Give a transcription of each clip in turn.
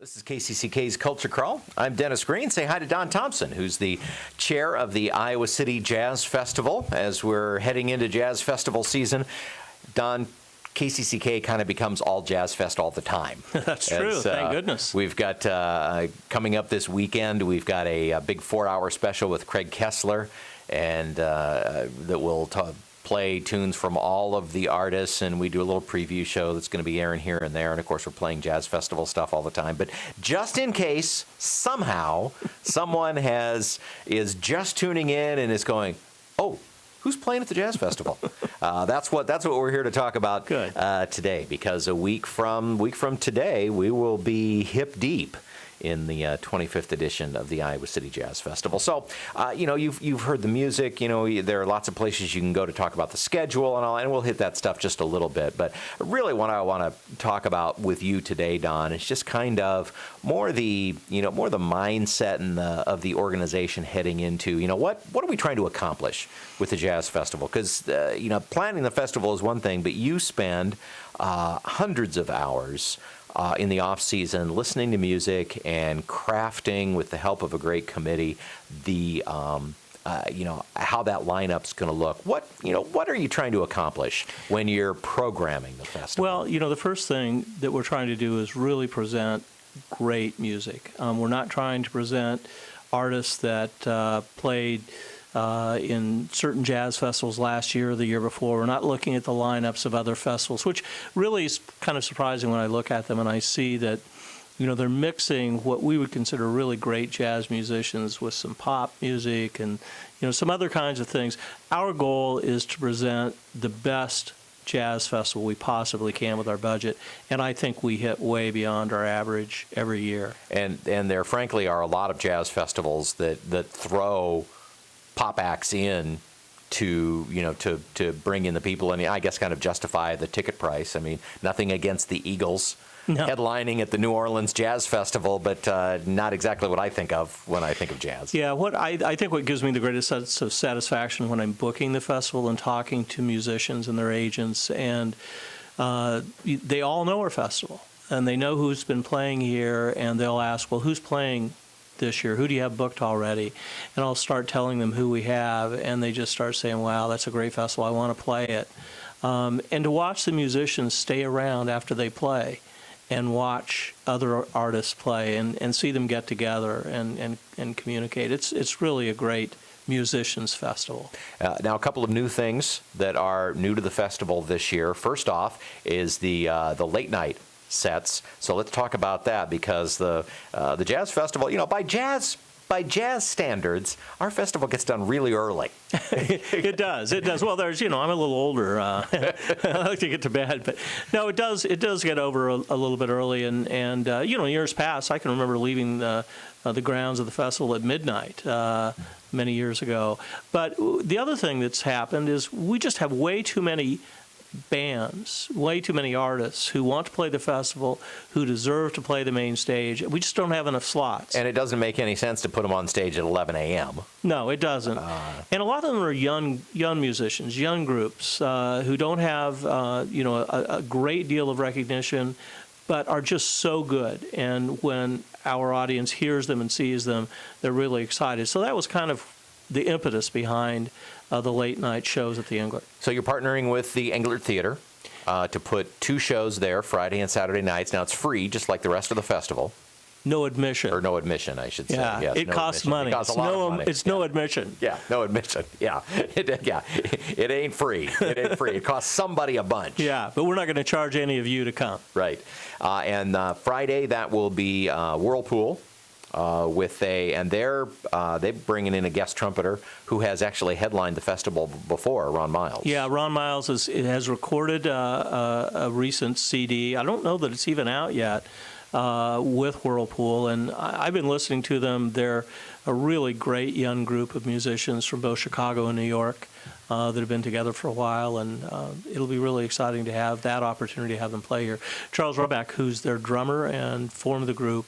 This is KCCK's Culture Crawl. I'm Dennis Green. Say hi to Don Thompson, who's the chair of the Iowa City Jazz Festival. As we're heading into Jazz Festival season, Don, KCCK kind of becomes all Jazz Fest all the time. That's true. Thank goodness. We've got, coming up this weekend, we've got a big 4-hour special with Craig Kessler, and that will play tunes from all of the artists, and we do a little preview show that's going to be airing here and there, and of course we're playing Jazz Festival stuff all the time. But just in case somehow someone is just tuning in and is going, oh, who's playing at the Jazz Festival? That's what we're here to talk about today, because a week from today we will be hip deep in the 25th edition of the Iowa City Jazz Festival. So, you've heard the music. There are lots of places you can go to talk about the schedule and all, and we'll hit that stuff just a little bit. But really, what I want to talk about with you today, Don, is just kind of more the mindset and of the organization heading into what are we trying to accomplish with the Jazz Festival? Because planning the festival is one thing, but you spend hundreds of hours in the off season, listening to music and crafting with the help of a great committee the how that lineup's going to look. What are you trying to accomplish when you're programming the festival? Well, the first thing that we're trying to do is really present great music. We're not trying to present artists that played in certain jazz festivals last year or the year before. We're not looking at the lineups of other festivals, which really is kind of surprising when I look at them and I see that, they're mixing what we would consider really great jazz musicians with some pop music and, some other kinds of things. Our goal is to present the best jazz festival we possibly can with our budget, and I think we hit way beyond our average every year. And there, frankly, are a lot of jazz festivals that throw pop acts in to bring in the people. I mean, I guess kind of justify the ticket price. I mean, nothing against the Eagles headlining at the New Orleans Jazz Festival, but not exactly what I think of when I think of jazz. Yeah, I think what gives me the greatest sense of satisfaction when I'm booking the festival and talking to musicians and their agents, and they all know our festival, and they know who's been playing here, and they'll ask, well, who's playing this year? Who do you have booked already? And I'll start telling them who we have, and they just start saying, wow, that's a great festival, I want to play it. And to watch the musicians stay around after they play and watch other artists play and see them get together and communicate. It's really a great musicians festival. Now, a couple of new things that are new to the festival this year. First off is the late night sets. So let's talk about that, because the Jazz Festival, by jazz standards, our festival gets done really early. It does. Well, there's, I'm a little older. I like to get to bed, but no, it does get over a little bit early. And years past, I can remember leaving the grounds of the festival at midnight many years ago. But the other thing that's happened is we just have way too many bands, way too many artists who want to play the festival, who deserve to play the main stage. We just don't have enough slots. And it doesn't make any sense to put them on stage at 11 a.m. No, it doesn't. And a lot of them are young musicians, young groups who don't have a great deal of recognition, but are just so good. And when our audience hears them and sees them, they're really excited. So that was kind of the impetus behind the late night shows at the Englert. So you're partnering with the Englert Theater to put 2 shows there, Friday and Saturday nights. Now, it's free, just like the rest of the festival. No admission. Or no admission, I should say. Yeah, yes, it costs money. It costs a lot of money. It's no admission. Yeah, no admission. Yeah, it ain't free. It ain't free. It costs somebody a bunch. Yeah, but we're not going to charge any of you to come. Right. And Friday, that will be Whirlpool. They're bringing in a guest trumpeter who has actually headlined the festival before, Ron Miles. Yeah, Ron Miles has recorded a recent CD. I don't know that it's even out yet with Whirlpool, and I've been listening to them. They're a really great young group of musicians from both Chicago and New York that have been together for a while, and it'll be really exciting to have that opportunity to have them play here. Charles Roback, who's their drummer and formed the group,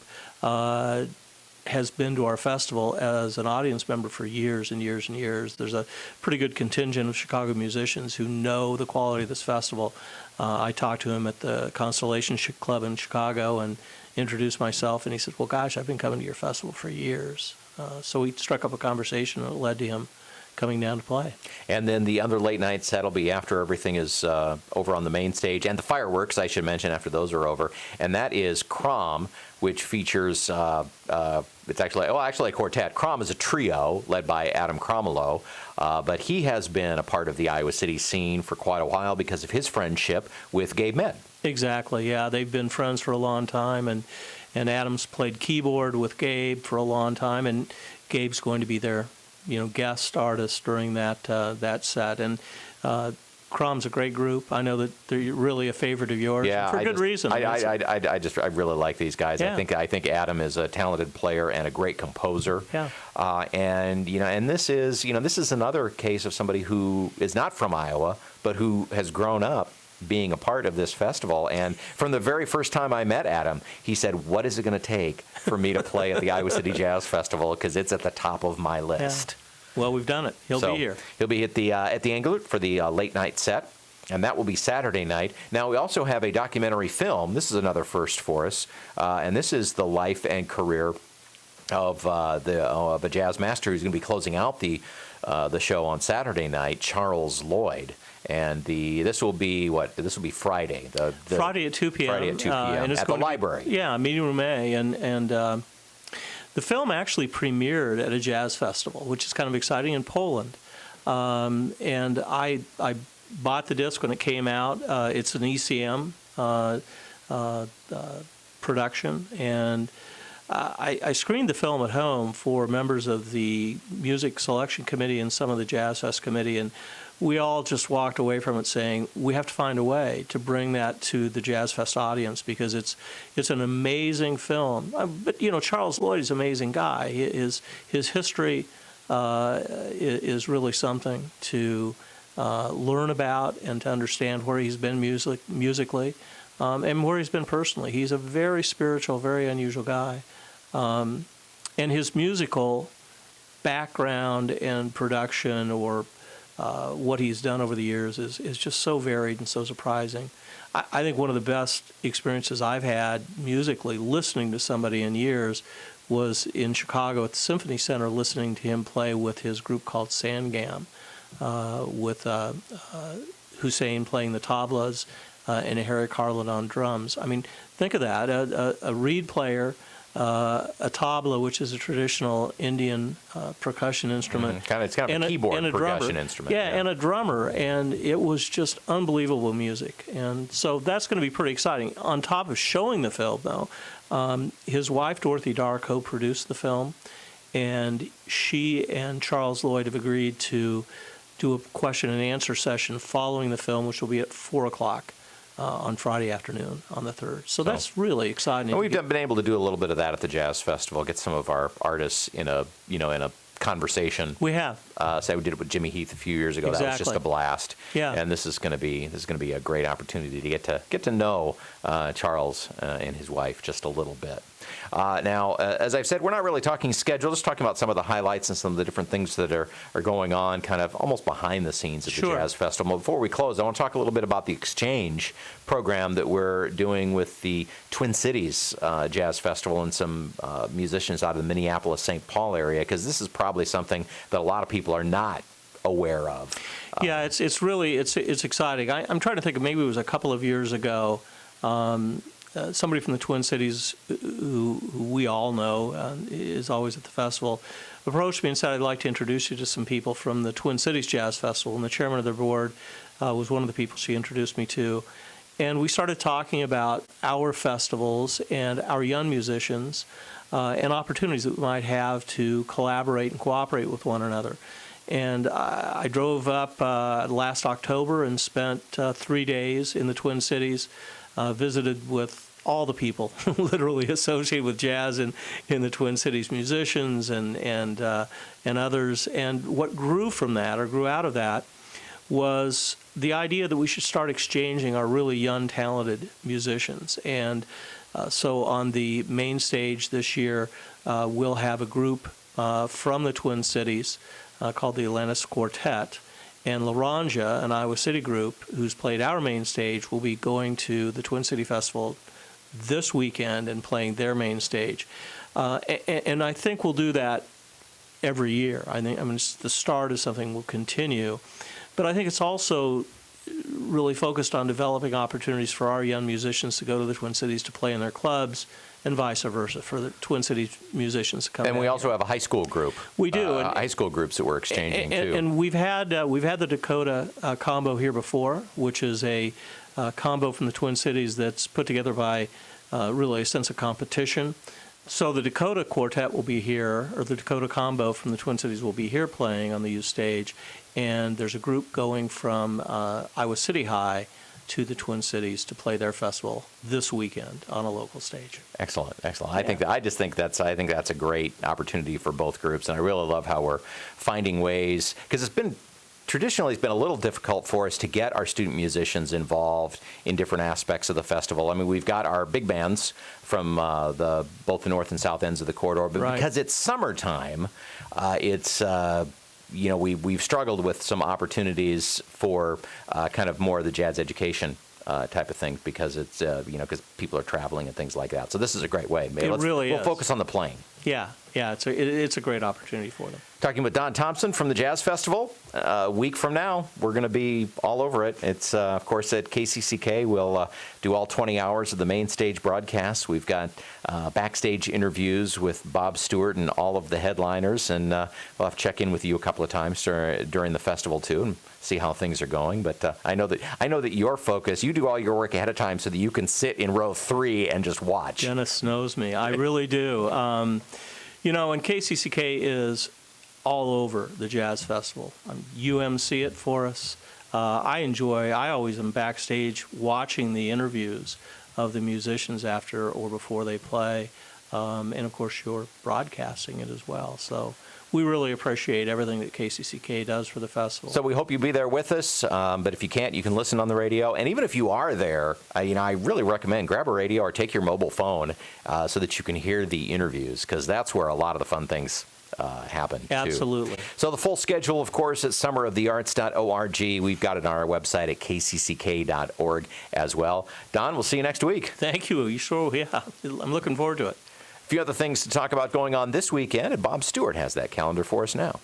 has been to our festival as an audience member for years and years and years. There's a pretty good contingent of Chicago musicians who know the quality of this festival. I talked to him at the Constellation Club in Chicago, and introduced myself, and he said, well, gosh, I've been coming to your festival for years. So we struck up a conversation, and it led to him coming down to play. And then the other late night set will be after everything is over on the main stage, and the fireworks, I should mention, after those are over. And that is Crom, which features, it's actually a quartet. Crom is a trio led by Adam Cromelo, but he has been a part of the Iowa City scene for quite a while because of his friendship with Gabe Med. Exactly, yeah. They've been friends for a long time, and Adam's played keyboard with Gabe for a long time, and Gabe's going to be their guest artist during that set. And Crom's a great group. I know that they're really a favorite of yours, yeah, and for good reason. I really like these guys. Yeah. I think Adam is a talented player and a great composer. Yeah. And this is another case of somebody who is not from Iowa, but who has grown up being a part of this festival. And from the very first time I met Adam, he said, what is it going to take for me to play at the Iowa City Jazz Festival? Because it's at the top of my list. Yeah. Well, we've done it. He'll be here. He'll be at the Englert for the late night set, and that will be Saturday night. Now, we also have a documentary film. This is another first for us, and this is the life and career of a jazz master who's going to be closing out the show on Saturday night, Charles Lloyd. And this will be Friday. Friday at 2 p.m. Friday at 2 p.m. And it's at the library. Meeting Room A. And the film actually premiered at a jazz festival, which is kind of exciting, in Poland. And I bought the disc when it came out. It's an ECM production, and I screened the film at home for members of the music selection committee and some of the Jazz Fest committee, and we all just walked away from it saying, we have to find a way to bring that to the Jazz Fest audience, because it's an amazing film. But, Charles Lloyd is an amazing guy. His history is really something to learn about and to understand where he's been musically and where he's been personally. He's a very spiritual, very unusual guy. And his musical background and production, or what he's done over the years, is just so varied and so surprising. I think one of the best experiences I've had musically listening to somebody in years was in Chicago at the Symphony Center, listening to him play with his group called Sangam, with Hussein playing the tablas and Harry Carlin on drums. I mean, think of that, a reed player, a tabla, which is a traditional Indian percussion instrument. It's kind of a keyboard percussion instrument. Yeah, and a drummer, and it was just unbelievable music. And so that's going to be pretty exciting. On top of showing the film, though, his wife, Dorothy Darr, co-produced the film, and she and Charles Lloyd have agreed to do a question and answer session following the film, which will be at 4 o'clock. On Friday afternoon on the 3rd. So that's really exciting. And we've been able to do a little bit of that at the Jazz Festival, get some of our artists in a conversation. We have. Say we did it with Jimmy Heath a few years ago. Exactly. That was just a blast. Yeah. And this is going to be a great opportunity to get to know Charles and his wife just a little bit. Now, as I've said, we're not really talking schedule, just talking about some of the highlights and some of the different things that are going on kind of almost behind the scenes at the Jazz Festival. Before we close, I want to talk a little bit about the exchange program that we're doing with the Twin Cities Jazz Festival and some musicians out of the Minneapolis-St. Paul area, because this is probably something that a lot of people are not aware of. Yeah, it's really exciting. I'm trying to think of, maybe it was a couple of years ago, somebody from the Twin Cities who we all know is always at the festival approached me and said, I'd like to introduce you to some people from the Twin Cities Jazz Festival. And the chairman of the board was one of the people she introduced me to. And we started talking about our festivals and our young musicians and opportunities that we might have to collaborate and cooperate with one another. And I drove up last October and spent 3 days in the Twin Cities, visited with all the people literally associated with jazz in the Twin Cities, musicians and others. And what grew from that, or grew out of that, was the idea that we should start exchanging our really young, talented musicians. And so on the main stage this year, we'll have a group from the Twin Cities called the Atlantis Quartet. And Laranja, an Iowa City group who's played our main stage, will be going to the Twin City Festival this weekend and playing their main stage. And I think we'll do that every year. I mean, the start is something we'll continue. But I think it's also really focused on developing opportunities for our young musicians to go to the Twin Cities to play in their clubs, and vice versa, for the Twin Cities musicians to come. And we down also here. have a high school group. We do. High school groups that we're exchanging, too. And we've had the Dakota combo here before, which is a combo from the Twin Cities that's put together by really a sense of competition. So the Dakota Quartet will be here, or the Dakota combo from the Twin Cities will be here playing on the youth stage. And there's a group going from Iowa City High to the Twin Cities to play their festival this weekend on a local stage. Excellent, excellent. I think that's a great opportunity for both groups, and I really love how we're finding ways, because traditionally it's been a little difficult for us to get our student musicians involved in different aspects of the festival. I mean, we've got our big bands from both the north and south ends of the corridor, but Right. because it's summertime, we've struggled with some opportunities for kind of more of the jazz education type of thing, because it's because people are traveling and things like that. So this is a great way. Really we'll is. focus on the playing. Yeah, it's a great opportunity for them. Talking with Don Thompson from the Jazz Festival. A week from now, we're going to be all over it. It's, of course, at KCCK. We'll do all 20 hours of the main stage broadcast. We've got backstage interviews with Bob Stewart and all of the headliners, and we'll have to check in with you a couple of times during the festival, too, and see how things are going. But I know that your focus, you do all your work ahead of time so that you can sit in row 3 and just watch. Dennis knows me. I really do. And KCCK is all over the Jazz Festival. UMC it for us. I always am backstage watching the interviews of the musicians after or before they play. And of course, you're broadcasting it as well. So we really appreciate everything that KCCK does for the festival. So we hope you'll be there with us. But if you can't, you can listen on the radio. And even if you are there, I really recommend grab a radio or take your mobile phone so that you can hear the interviews, because that's where a lot of the fun things happen, too. Absolutely. So the full schedule, of course, at summerofthearts.org. We've got it on our website at kcck.org as well. Don, we'll see you next week. Thank you. You sure? Yeah. I'm looking forward to it. A few other things to talk about going on this weekend, and Bob Stewart has that calendar for us now.